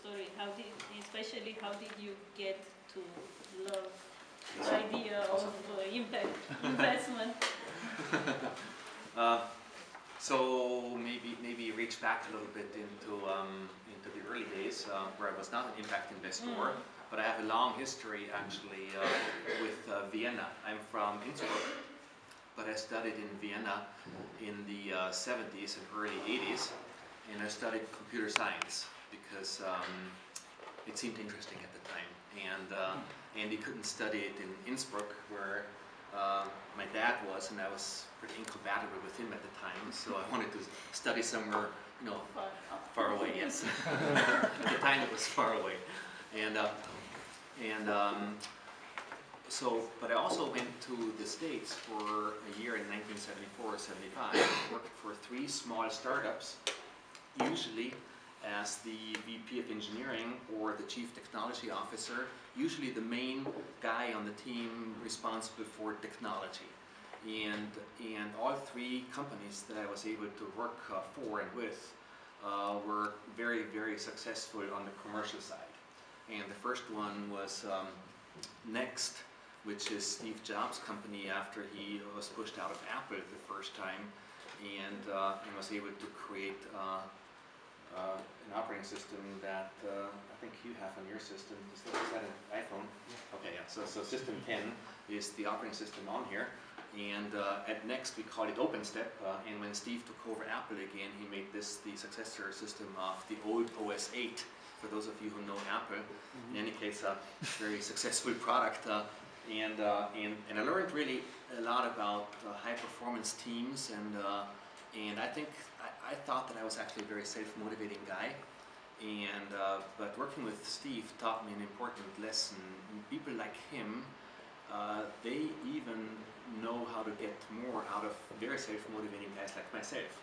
story. Especially how did you get to love the idea of investment? So maybe reach back a little bit into the early days where I was not an impact investor, but I have a long history actually with Vienna. I'm from Innsbruck, but I studied in Vienna in the 70s and early 80s, and I studied computer science because it seemed interesting at the time, and you couldn't study it in Innsbruck where my dad was, and I was pretty incompatible with him at the time, so I wanted to study somewhere, you know, far away. Yes, at the time it was far away, but I also went to the States for a year in 1974 or 75. Worked for 3 small startups, usually as the VP of engineering or the chief technology officer, usually the main guy on the team responsible for technology. And all 3 companies that I was able to work for and with were very, very successful on the commercial side. And the first one was Next, which is Steve Jobs' company after he was pushed out of Apple the first time, and was able to create an operating system that I think you have on your system. Is that an iPhone? Yeah. Okay, yeah. So System 10 is the operating system on here, and at Next we call it OpenStep. And when Steve took over Apple again, he made this the successor system of the old OS 8. For those of you who know Apple, in any case, a very successful product. And I learned really a lot about high performance teams, and I thought that I was actually a very self-motivating guy, but working with Steve taught me an important lesson. People like him, they even know how to get more out of very self-motivating guys like myself,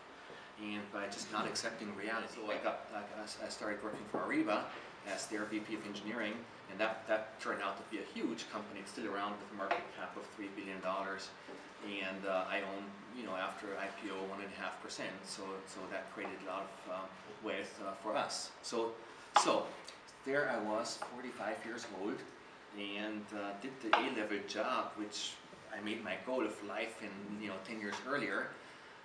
and by just not accepting reality. So I started working for Ariba as their VP of engineering, and that turned out to be a huge company. It's still around with a market cap of $3 billion, and I own, after IPO, 1.5%. So that created a lot of wealth for us. So there I was, 45 years old, and did the A-level job, which I made my goal of life in 10 years earlier,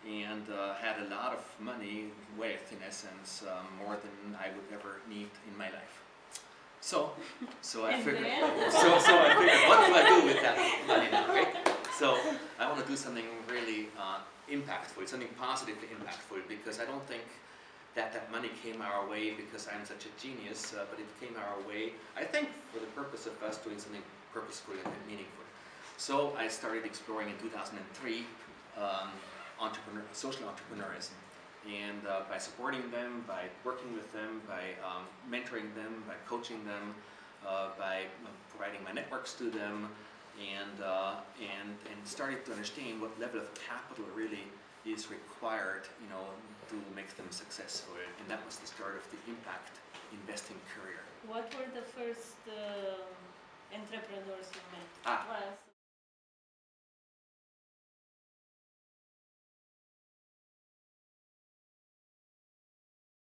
and had a lot of money, wealth in essence, more than I would ever need in my life. So I figured, what do I do with that money now, right? So I want to do something really impactful, something positively impactful, because I don't think that money came our way because I'm such a genius, but it came our way, I think, for the purpose of us doing something purposeful and meaningful. So I started exploring in 2003 social entrepreneurism, and by supporting them, by working with them, by mentoring them, by coaching them, by providing my networks to them, and started to understand what level of capital really is required, to make them successful, and that was the start of the impact investing career. What were the first entrepreneurs you met?